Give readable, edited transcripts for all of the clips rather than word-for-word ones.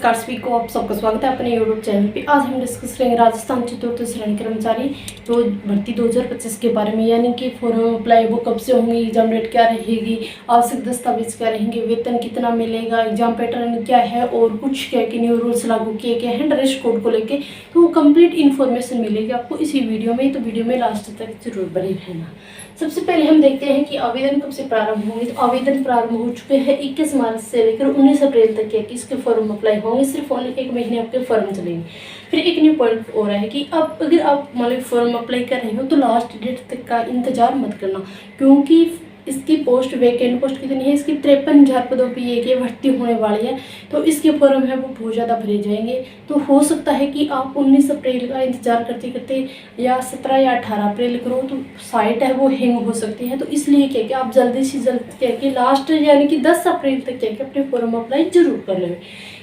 नमस्कार सभी को, आप सबका स्वागत है अपने यूट्यूब चैनल पे। आज हम डिस्कस करेंगे राजस्थान चतुर्थ श्रेणी कर्मचारी भर्ती 2025 के बारे में, यानी कि फॉर्म अप्लाई वो कब से होंगी, एग्जाम डेट क्या रहेगी, आवश्यक दस्तावेज क्या रहेंगे, वेतन कितना मिलेगा, एग्जाम पैटर्न क्या है और कुछ क्या कि न्यू रूल्स लागू किए गए हैं ड्रेस कोड को लेके। तो वो कंप्लीट इन्फॉर्मेशन मिलेगी आपको इसी वीडियो में, तो वीडियो में लास्ट तक जरूर बने रहना। सबसे पहले हम देखते हैं कि आवेदन कब से प्रारंभ होंगे। तो आवेदन प्रारंभ हो चुके हैं 21 मार्च से लेकर 19 अप्रैल तक के इसके फॉर्म अप्लाई होंगे। सिर्फ ओनली 1 महीने आपके फॉर्म चलेंगे। फिर एक न्यू पॉइंट हो रहा है कि अब अगर आप मान लो फॉर्म अप्लाई कर रहे हो तो लास्ट डेट तक का इंतजार मत करना, क्योंकि इसकी पोस्ट वैकेंट पोस्ट कितनी है, इसकी 53,000 पदों पर ये भर्ती होने वाली है। तो इसके फॉर्म है वो बहुत ज़्यादा भरे जाएंगे। तो हो सकता है कि आप 19 अप्रैल का इंतजार करते करते या 17 या 18 अप्रैल करो तो साइट है वो हैंग हो सकती है। तो इसलिए क्या कि आप जल्दी से जल्द क्या कि लास्ट यानी कि 10 अप्रैल तक क्या कि अपने फॉर्म अप्लाई जरूर कर लें।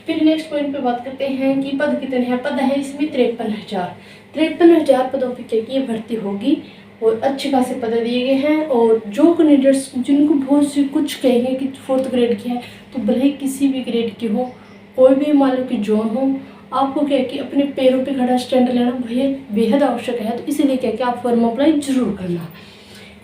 फिर नेक्स्ट पॉइंट पे बात करते हैं कि पद कितने हैं। पद है इसमें 53,000 पदों पर क्या कि ये भर्ती होगी और अच्छे खासे पद दिए गए हैं। और जो कैंडिडेट्स जिनको बहुत से कुछ कहेंगे कि 4th ग्रेड की है, तो भले किसी भी ग्रेड की हो, कोई भी मान लो कि जोन हो, आपको क्या है कि अपने पैरों पे खड़ा स्टैंड लेना बेहद आवश्यक है। तो इसीलिए क्या कि आप फॉर्म अप्लाई जरूर करना।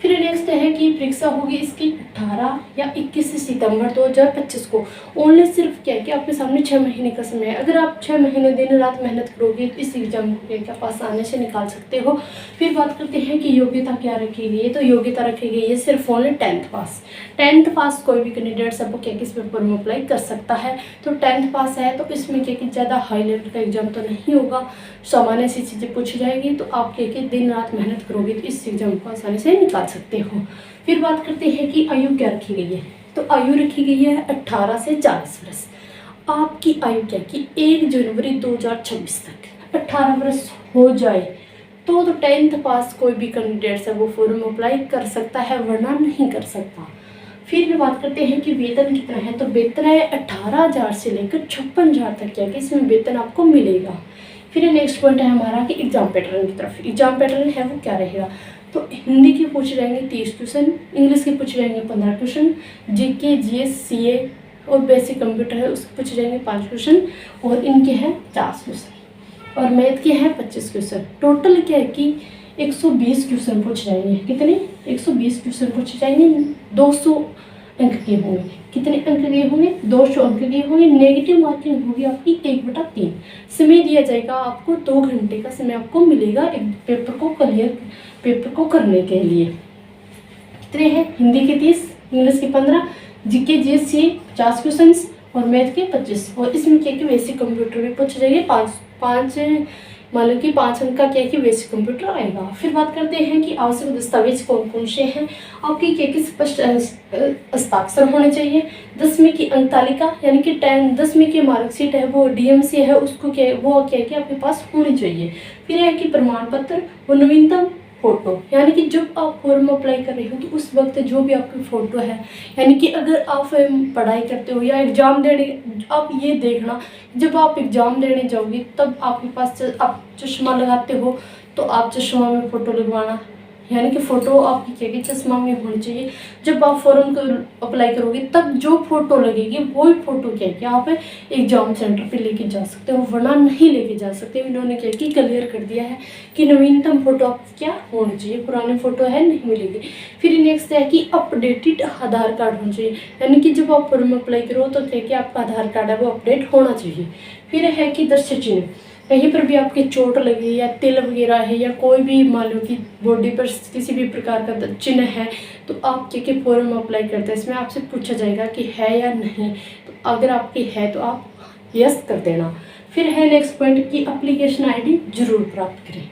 फिर नेक्स्ट है कि परीक्षा होगी इसकी 18 या 21 सितंबर 2025 को। ओनली सिर्फ क्या है कि आपके सामने 6 महीने का समय है। अगर आप 6 महीने दिन रात मेहनत करोगे तो इस एग्जाम को क्या पास आने से निकाल सकते हो। फिर बात करते हैं कि योग्यता क्या रखी गई है। तो योग्यता रखी गई है सिर्फ ओनली 10th पास कोई भी कैंडिडेट सब क्या किस पे फॉर्म अप्लाई कर सकता है। तो 10th पास है तो इसमें क्या कि ज़्यादा हाई लेवल का एग्जाम तो नहीं होगा, सामान्य सी चीज़ें पूछी जाएगी। तो आप क्या कि दिन रात मेहनत करोगे तो इस एग्जाम को आसानी से निकाल सकते हो। फिर बात करते हैं कि आयु क्या रखी गई है। तो आयु रखी गई है 18 से 40 वर्ष। आपकी आयु क्या कि 1 जनवरी 2026 तक 18 वर्ष हो जाए तो 10th पास कोई भी कैंडिडेट है वो फॉर्म अप्लाई कर सकता है, वरना नहीं कर सकता। फिर भी बात करते हैं कि वेतन कितना है। तो वेतन है 18,000 से लेकर 56,000 तक क्या कि इसमें वेतन आपको मिलेगा। फिर नेक्स्ट पॉइंट है हमारा कि एग्जाम पैटर्न की तरफ। एग्जाम पैटर्न है वो क्या रहेगा। तो हिंदी के पूछ रहेंगे 30 क्वेश्चन, इंग्लिश के पूछ रहेंगे 15 क्वेश्चन, जीके जीएस सीए और बेसिक कंप्यूटर है उसके पूछ रहेंगे 5 क्वेश्चन और इनके हैं 50 क्वेश्चन और मैथ के हैं 25 क्वेश्चन। टोटल क्या है कि 120 क्वेश्चन पूछ जाएंगे। कितने 120 क्वेश्चन पूछ जाएंगे। 200 अंक के होंगे। कितने अंक के होंगे 200 अंक के होंगे। नेगेटिव मार्किंग होगी आपकी 1/3। समय दिया जाएगा आपको 2 घंटे का समय आपको मिलेगा एक पेपर को करने के लिए। कितने हैं हिंदी के 30, इंग्लिश के 15, जीके जीएस से 50 क्वेश्चन और मैथ के 25। और इसमें क्या कि बेसिक कंप्यूटर भी पूछ जाएंगे 5 मान लो कि 5 अंक का क्या कि बेसिक कंप्यूटर आएगा। फिर बात करते हैं कि आवश्यक दस्तावेज कौन कौन से हैं। आपकी क्या कि स्पष्ट हस्ताक्षर होने चाहिए। 10वीं की अंक तालिका यानी कि 10वीं की मार्कशीट है वो डीएमसी है उसको क्या वो क्या कि आपके पास होनी चाहिए। फिर है कि प्रमाण पत्र और नवीनतम फोटो, यानी कि जब आप फॉर्म अप्लाई कर रहे हो तो उस वक्त जो भी आपकी फ़ोटो है, यानी कि अगर आप पढ़ाई करते हो या एग्ज़ाम देने, आप ये देखना जब आप एग्ज़ाम देने जाओगे तब आपके पास आप चश्मा लगाते हो तो आप चश्मा में फ़ोटो लगवाना, यानी कि फ़ोटो आपकी क्या कि चश्मा में होनी चाहिए। जब आप फॉर्म को अप्लाई करोगे तब जो फ़ोटो लगेगी वही फ़ोटो क्या कि आप एग्ज़ाम सेंटर पे लेके जा सकते हो, वरना नहीं लेके जा सकते। इन्होंने क्या कि क्लियर कर दिया है कि नवीनतम फ़ोटो आप क्या होनी चाहिए, पुराने फ़ोटो है नहीं मिलेगी। फिर नेक्स्ट है कि अपडेटेड आधार कार्ड होना चाहिए, यानी कि जब आप फॉर्म अप्लाई करो तो क्या कि आपका आधार कार्ड है वो अपडेट होना चाहिए। फिर है कि दर्शक चिन्ह, कहीं पर भी आपके चोट लगी या तिल वगैरह है या कोई भी मान लो कि बॉडी पर किसी भी प्रकार का चिन्ह है तो आप क्या कि फॉर्म अप्लाई करते हैं इसमें आपसे पूछा जाएगा कि है या नहीं। तो अगर आपकी है तो आप यस कर देना। फिर है नेक्स्ट पॉइंट कि एप्लीकेशन आईडी जरूर प्राप्त करें।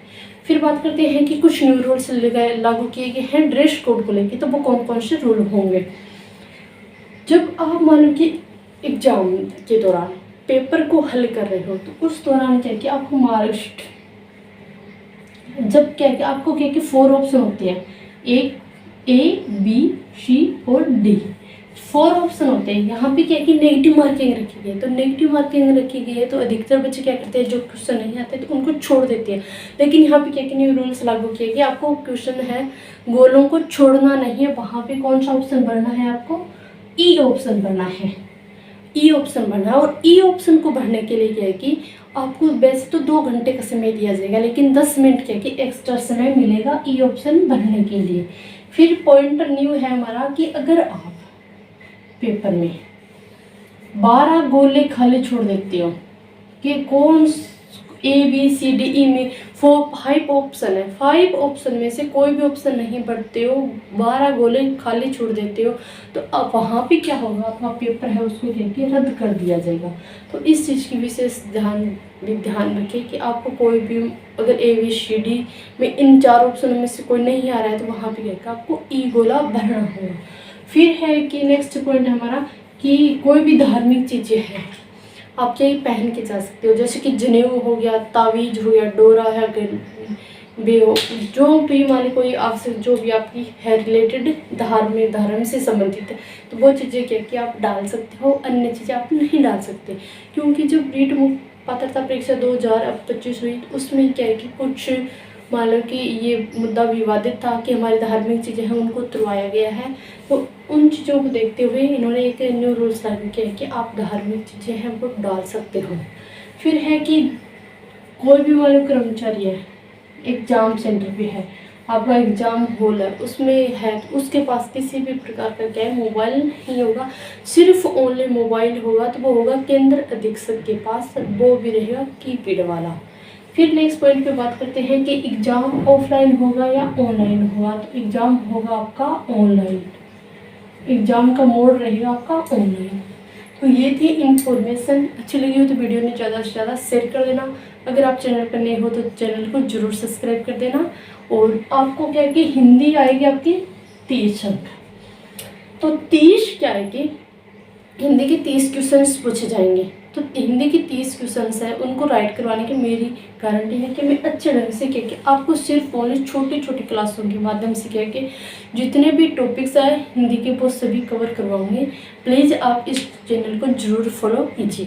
फिर बात करते हैं कि कुछ न्यू रूल्स लागू किए गए हैं ड्रेस कोड को लेकर। तो वो कौन कौन से रूल होंगे। जब आप मान लो कि एग्जाम के दौरान पेपर को हल कर रहे हो तो उस दौरान क्या कि आपको मार्कशीट जब क्या कि आपको क्या कि 4 ऑप्शन होते हैं, एक ए बी सी और डी 4 ऑप्शन होते हैं। यहाँ पे क्या कि नेगेटिव मार्किंग रखी गई है। तो नेगेटिव मार्किंग रखी गई है तो अधिकतर बच्चे क्या करते हैं जो क्वेश्चन नहीं आते तो उनको छोड़ देते हैं। लेकिन यहाँ पे क्या कि न्यू रूल्स लागू किए कि आपको क्वेश्चन है गोलों को छोड़ना नहीं है। वहाँ पे कौन सा ऑप्शन भरना है, आपको ई ऑप्शन भरना है। ई ऑप्शन भरना है। और ई ऑप्शन को भरने के लिए क्या है कि आपको वैसे तो 2 घंटे का समय दिया जाएगा, लेकिन 10 मिनट क्या है कि एक्स्ट्रा समय मिलेगा ई ऑप्शन भरने के लिए। फिर पॉइंट न्यू है हमारा कि अगर आप पेपर में 12 गोले खाली छोड़ देते हो कि कौन ABCDE में 5 ऑप्शन है, 5 ऑप्शन में से कोई भी ऑप्शन नहीं भरते हो, 12 गोले खाली छोड़ देते हो, तो अब वहाँ पे क्या होगा, आपका पेपर है उसको लेके रद्द कर दिया जाएगा। तो इस चीज़ की विशेष ध्यान रखें कि आपको कोई भी अगर ABCD में इन 4 ऑप्शनों में से कोई नहीं आ रहा है तो वहाँ पे क्या आपको ई गोला भरना होगा। फिर है कि नेक्स्ट पॉइंट हमारा कि कोई भी धार्मिक चीज़ें हैं आप यही पहन के जा सकते हो, जैसे कि जनेऊ हो गया, तावीज हो गया, डोरा है, बेओ, जो भी मान कोई आपसे जो भी आपकी है रिलेटेड धर्म से संबंधित है, तो वो चीज़ें क्या कि आप डाल सकते हो, अन्य चीज़ें आप नहीं डाल सकते। क्योंकि जो रीट पात्रता परीक्षा 2025 हुई तो उसमें क्या है कि कुछ मान लो कि ये मुद्दा विवादित था कि हमारी धार्मिक चीज़ें हैं उनको तुड़वाया गया है, तो उन चीज़ों को देखते हुए इन्होंने एक न्यू रूल्स लागू किया है कि आप धार्मिक चीज़ें हैं वो डाल सकते हो। फिर है कि कोई भी मान लो कर्मचारी है, एग्ज़ाम सेंटर पे है, आपका एग्ज़ाम हॉल है, उसमें है तो उसके पास किसी भी प्रकार का क्या है मोबाइल नहीं होगा, सिर्फ ओनली मोबाइल होगा, तो वो होगा केंद्र अधीक्षक के पास, वो भी रहेगा कीपैड वाला। फिर नेक्स्ट पॉइंट पे बात करते हैं कि एग्ज़ाम ऑफलाइन होगा या ऑनलाइन होगा। तो एग्ज़ाम होगा आपका ऑनलाइन, एग्ज़ाम का मोड रहेगा आपका ऑनलाइन। तो ये थी इन्फॉर्मेशन। अच्छी लगी हो तो वीडियो ने ज़्यादा से ज़्यादा शेयर कर देना। अगर आप चैनल पर नए हो तो चैनल को ज़रूर सब्सक्राइब कर देना। और आपको क्या है कि हिंदी आएगी आपकी 30 अंक, तो 30 क्या है कि हिंदी के 30 क्वेश्चंस पूछे जाएंगे। तो हिंदी की 30 क्वेश्चंस है उनको राइट करवाने की मेरी गारंटी है कि मैं अच्छे ढंग से क्या कि आपको सिर्फ ओनली छोटी छोटी क्लासों के माध्यम से क्या कि जितने भी टॉपिक्स आए हिंदी के वो सभी कवर करवाऊंगी। प्लीज़ आप इस चैनल को ज़रूर फॉलो कीजिए।